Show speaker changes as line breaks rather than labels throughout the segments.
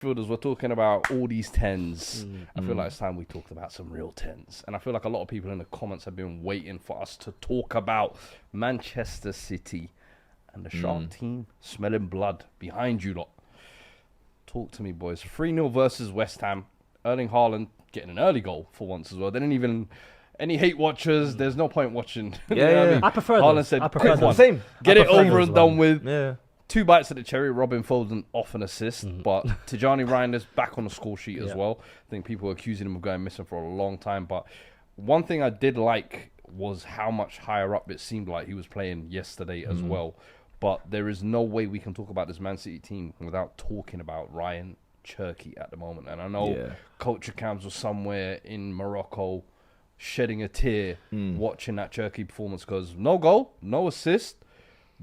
Fielders, we're talking about all these tens. I feel like it's time we talked about some real tens. And I feel like a lot of people in the comments have been waiting for us to talk about Manchester City and the Shark team smelling blood behind you lot. Talk to me, boys. 3-0 versus West Ham. Erling Haaland getting an early goal for once as well. They didn't even... Any hate watchers, there's no point watching.
Yeah.
I prefer
Haaland
those.
said,
I prefer
quick one.
Same.
Get it over and done with.
Yeah.
2 bites at the cherry. Robin Foden off an assist, but Tijani Reinders back on the score sheet as well. I think people were accusing him of going missing for a long time. But one thing I did like was how much higher up it seemed like he was playing yesterday as well. But there is no way we can talk about this Man City team without talking about Ryan Cherki at the moment. And I know Culture Cams was somewhere in Morocco shedding a tear watching that Cherki performance because no goal, no assist.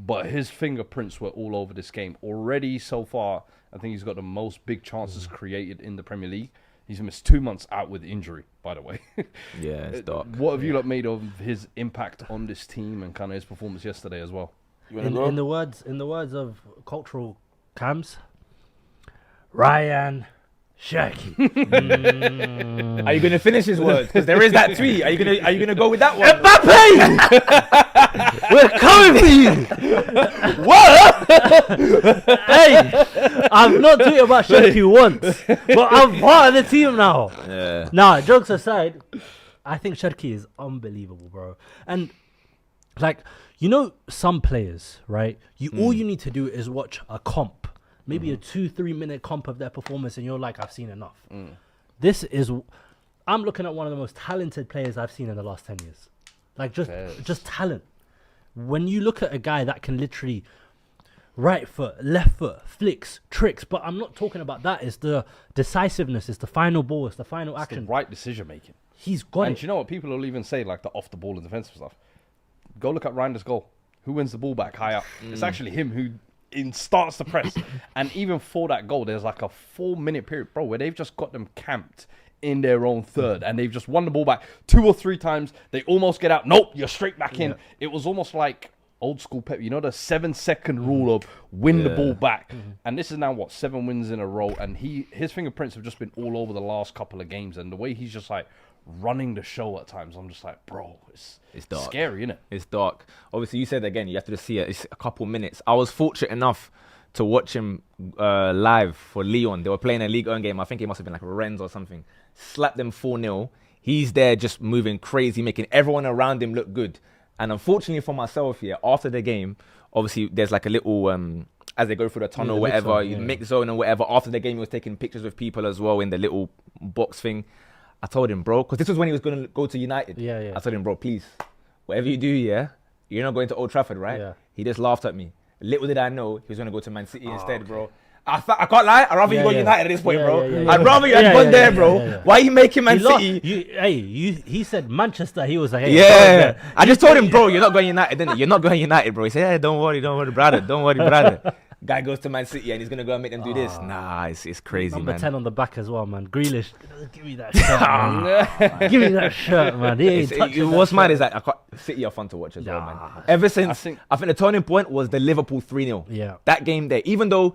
But his fingerprints were all over this game. Already so far, I think he's got the most big chances created in the Premier League. He's missed 2 months out with injury, by the way.
Yeah, it's dark.
What have you lot made of his impact on this team and kind of his performance yesterday as well?
In the words of cultural cams, Ryan Cherki.
Are you gonna finish his words? Because there is that tweet. Are you gonna go with that one?
Mbappe! We're coming for you! What? Hey, I've not tweeted about Cherki once, but I'm part of the team now.
Yeah.
Nah, jokes aside, I think Cherki is unbelievable, bro. And like, you know, some players, right? All you need to do is watch a comp. Maybe a 2-3 minute comp of their performance and you're like, I've seen enough. I'm looking at one of the most talented players I've seen in the last 10 years. Like just talent. When you look at a guy that can literally right foot, left foot, flicks, tricks, but I'm not talking about that. It's the decisiveness, it's the final ball, it's the final action.
The right decision making.
He's got
And
it.
you know what? People will even say like the off the ball and defensive stuff. Go look at Reinders' goal. Who wins the ball back high up? It's actually him who starts the press. And even for that goal, there's like a 4-minute period, bro, where they've just got them camped in their own third and they've just won the ball back 2 or 3 times. They almost get out. Nope, you're straight back in. It was almost like old school Pep, you know, the 7-second rule of win the ball back. And this is now what, 7 wins in a row, and his fingerprints have just been all over the last couple of games, and the way he's just like running the show at times, I'm just like, bro, it's
dark.
Scary, isn't it?
It's dark. Obviously, you said again, you have to just see it. It's a couple minutes. I was fortunate enough to watch him live for Lyon. They were playing a Ligue 1 game. I think it must have been like Rennes or something. Slapped them 4-0. He's there just moving crazy, making everyone around him look good. And unfortunately for myself, after the game, obviously there's like a little, as they go through the tunnel or whatever, mix zone or whatever. After the game, he was taking pictures with people as well in the little box thing. I told him, bro, because this was when he was going to go to United. I told him, bro, please, whatever you do, you're not going to Old Trafford, right?
Yeah.
He just laughed at me. Little did I know he was going to go to Man City instead, bro. I can't lie. I'd rather you go United at this point, bro. I'd rather you had gone there, bro. Why are you making Man City?
He said Manchester. He was like,
hey, I just told him, bro, you're not going United, didn't you? You're not going United, bro. He said, hey, don't worry, brother. Don't worry, brother. Guy goes to Man City and he's going to go and make them do this. Nah, it's crazy,
Number
man.
10 on the back as well, man. Grealish, give me that shirt, man. Give me that shirt, man.
What's mad is that City are fun to watch as well, man. Ever since, I think the turning point was the Liverpool 3-0.
Yeah.
That game there, even though,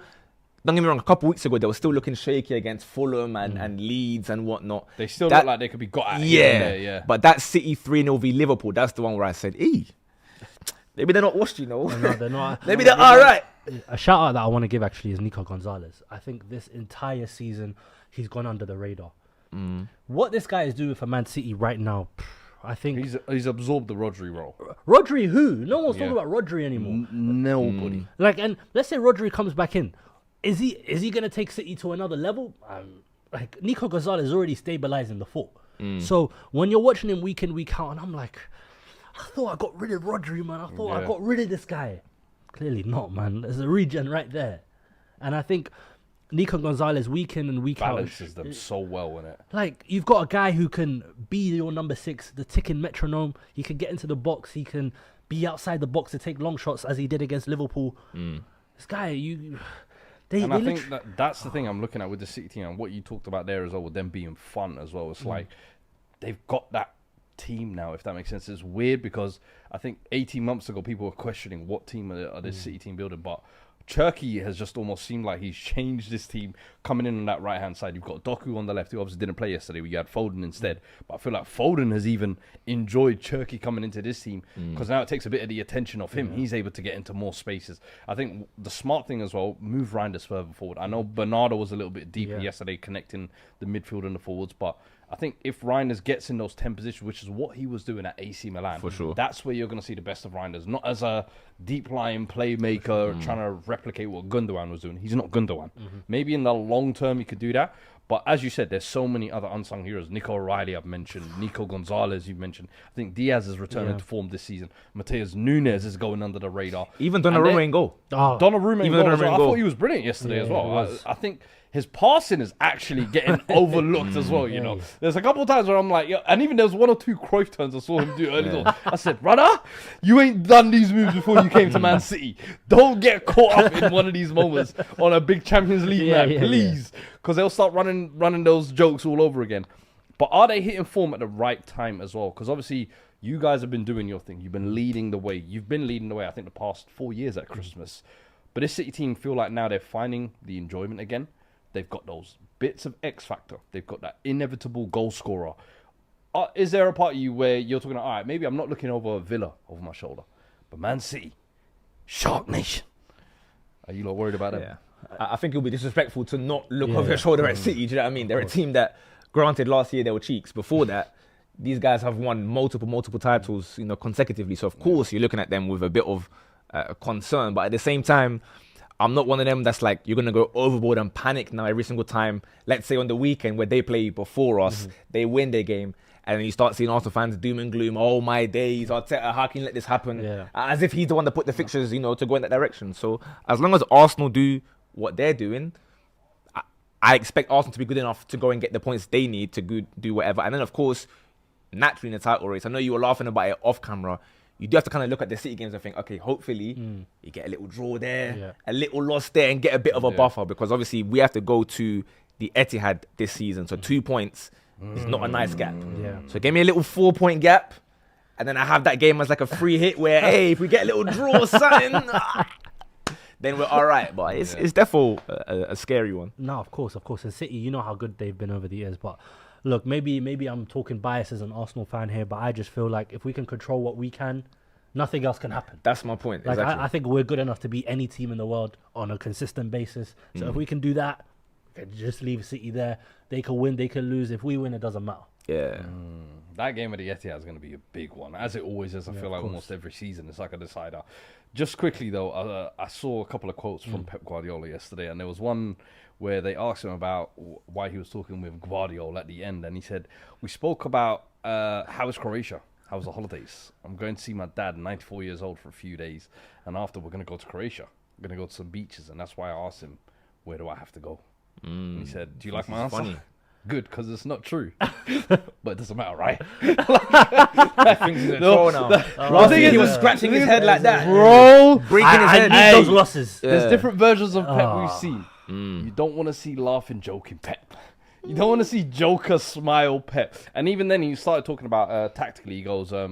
don't get me wrong, a couple weeks ago, they were still looking shaky against Fulham and Leeds and whatnot.
They still look like they could be got at.
Yeah. But that City 3-0 v Liverpool, that's the one where I said, maybe they're not washed, you know.
No, they're not.
Maybe they're all right.
A shout out that I want to give actually is Nico Gonzalez. I think this entire season, he's gone under the radar. What this guy is doing for Man City right now, I think...
He's absorbed the Rodri role.
Rodri who? No one's talking about Rodri anymore.
Nobody.
Like, and let's say Rodri comes back in. Is he going to take City to another level? Like, Nico Gonzalez is already stabilizing the fort. So when you're watching him week in, week out, and I'm like, I thought I got rid of Rodri, man. I thought I got rid of this guy. Clearly not, man. There's a regen right there. And I think Nico Gonzalez week in and week
balances
out
them so well, innit?
Like, you've got a guy who can be your number 6, the ticking metronome. He can get into the box. He can be outside the box to take long shots as he did against Liverpool. This guy,
I think that's the thing I'm looking at with the City team, and what you talked about there as well, with them being fun as well. It's like they've got that team now, if that makes sense. It's weird because I think 18 months ago people were questioning what team are this City team building, but Cherki has just almost seemed like he's changed this team coming in on that right-hand side. You've got Doku on the left, who obviously didn't play yesterday. We had Foden instead. But I feel like Foden has even enjoyed Cherki coming into this team because now it takes a bit of the attention off him. He's able to get into more spaces. I think the smart thing as well, move Reinders further forward. I know Bernardo was a little bit deeper yesterday connecting the midfield and the forwards, but I think if Reinders gets in those 10 positions, which is what he was doing at AC Milan,
For sure.
that's where you're going to see the best of Reinders. Not as a deep-lying playmaker trying to replicate what Gundogan was doing. He's not Gundogan. Maybe in the long term he could do that. But as you said, there's so many other unsung heroes. Nico O'Reilly, I've mentioned. Nico Gonzalez, you've mentioned. I think Diaz is returning to form this season. Mateus Nunes is going under the radar.
Even Donnarumma in goal.
Donnarumma in
Even
goal as
Donnarumma in
well. I
goal.
thought he was brilliant yesterday as
he
well.
was.
I think his passing is actually getting overlooked as well, you know. There's a couple of times where I'm like, and even there was 1 or 2 Cruyff turns I saw him do early on. I said, brother, you ain't done these moves before you came to Man City. Don't get caught up in one of these moments on a big Champions League man, please. Because they'll start running those jokes all over again. But are they hitting form at the right time as well? Because obviously you guys have been doing your thing. You've been leading the way. You've been leading the way, I think, the past 4 years at Christmas. But this City team feel like now they're finding the enjoyment again. They've got those bits of X factor. They've got that inevitable goal scorer. Is there a part of you where you're talking, all right, maybe I'm not looking over Villa over my shoulder, but Man City, Shark Nation. Are you lot worried about them?
Yeah. I think it'll be disrespectful to not look over your shoulder at City. Do you know what I mean? They're a team that, granted, last year they were cheeks. Before that, these guys have won multiple titles, you know, consecutively. So of course you're looking at them with a bit of concern, but at the same time, I'm not one of them that's like, you're going to go overboard and panic now every single time. Let's say on the weekend where they play before us, they win their game, and then you start seeing Arsenal fans doom and gloom. Oh my days, Arteta, how can you let this happen? As if he's the one that put the fixtures, you know, to go in that direction. So as long as Arsenal do what they're doing, I expect Arsenal to be good enough to go and get the points they need to do whatever. And then, of course, naturally in the title race, I know you were laughing about it off camera, you do have to kind of look at the City games and think, okay, hopefully you get a little draw there, a little loss there, and get a bit of a buffer, because obviously we have to go to the Etihad this season. So 2 points is not a nice gap. So give me a little 4-point gap, and then I have that game as like a free hit where, hey, if we get a little draw or something, then we're all right. But it's definitely a scary one.
No, of course. And City, you know how good they've been over the years, but look, maybe I'm talking bias as an Arsenal fan here, but I just feel like if we can control what we can, nothing else can happen.
That's my point.
Like
exactly.
I think we're good enough to beat any team in the world on a consistent basis. So if we can do that, we can just leave City there. They can win, they can lose. If we win, it doesn't matter.
Yeah.
That game at the Etihad is going to be a big one, as it always is. I feel like almost every season it's like a decider. Just quickly though, I saw a couple of quotes from Pep Guardiola yesterday, and there was one where they asked him about why he was talking with Guardiola at the end, and he said, we spoke about how was Croatia? How was the holidays? I'm going to see my dad, 94 years old, for a few days, and after we're going to go to Croatia. We're going to go to some beaches, and that's why I asked him, where do I have to go? And he said, do you like my answer?
Funny.
Good, because it's not true. But it doesn't matter, right?
Things in the throw now.
The thing
He
is,
was scratching his head like that.
bro,
Breaking his
I
head.
need those losses.
there's different versions of Pep we've seen. You don't want to see laughing, joking Pep. You don't want to see Joker smile Pep. And even then, he started talking about tactically. He goes, I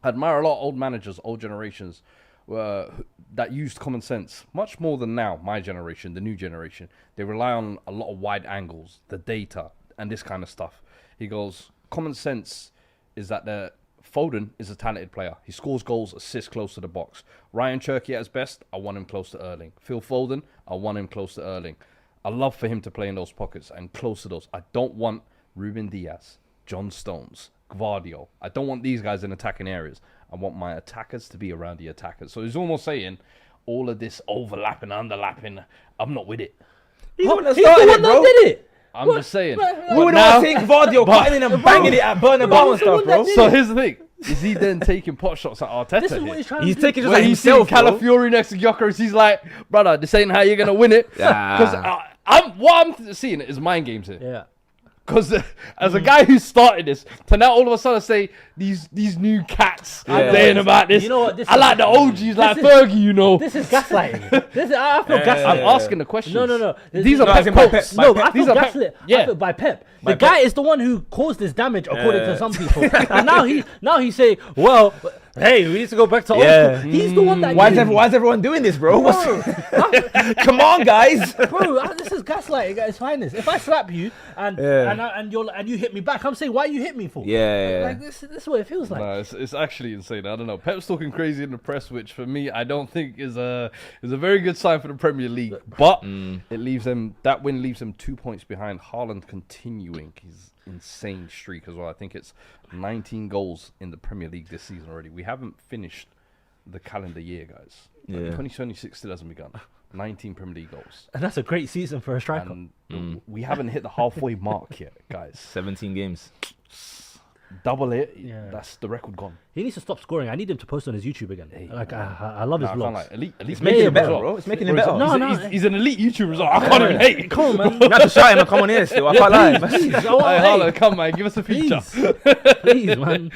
admire a lot of old managers, old generations, that used common sense much more than now. My generation, the new generation, they rely on a lot of wide angles, the data, and this kind of stuff. He goes, common sense is that Foden is a talented player. He scores goals, assists close to the box. Ryan Cherki at his best, I want him close to Erling. Phil Foden, I want him close to Erling. I love for him to play in those pockets and close to those. I don't want Ruben Diaz, John Stones, Gvardiol. I don't want these guys in attacking areas. I want my attackers to be around the attackers. So he's almost saying all of this overlapping, underlapping, I'm not with it.
He's the one that
He's the
started
one
it, bro.
that did it.
I'm just saying.
We
But
would
now-
all think Vardio cutting in and banging it at Bernabeu and stuff, bro.
So here's the thing. Is he then taking pot shots at Arteta
This is
here?
what he's trying to
He's
do.
taking just
Where
like
he's seen
himself, bro.
Calafiori next to Gyökeres, he's like, brother, this ain't how you're going to win it.
Yeah.
Because what I'm seeing is mind games here.
Yeah.
Because as a guy who started this, to now all of a sudden say these new cats saying about this.
You know what, this
I
is-
like the OGs like
is-
Fergie, you know.
This is gaslighting. I feel gaslit.
I'm asking the questions.
No.
These are
No, as
Pep
in by
quotes.
Pep.
No, I
These
feel
are Pep-
gaslit.
yeah.
I feel by Pep. The guy is the one who caused this damage, according to some people. And now he say, well, Hey, we need to go back to
Yeah.
old school. He's the one that.
Why is everyone doing this, bro? Come on, guys.
Bro, this is gaslighting at its finest. If I slap you and you hit me back, I'm saying, why you hit me for?
Yeah.
Like this is what it feels like.
No, it's actually insane. I don't know. Pep's talking crazy in the press, which for me I don't think is a very good sign for the Premier League. But it leaves them, that win leaves them 2 points behind. Haaland continuing his insane streak as well. I think it's 19 goals in the Premier League this season already. We haven't finished the calendar year, guys.
Yeah.
2026 still hasn't begun. 19 Premier League goals.
And that's a great season for a striker.
And we haven't hit the halfway mark yet, guys.
17 games.
Double it,
Yeah.
that's the record gone.
He needs to stop scoring. I need him to post on his YouTube again. Like I love his
Nah, I can't
vlogs.
lie. Elite
It's making
Yeah,
it better,
bro.
bro. It's making it better.
No,
He's an elite YouTuber as well. I can't even hate.
Come on, man.
You have to shout him and come on here still. I can't lie.
Please,
Hey, Haaland, come man, give us a feature.
please, man.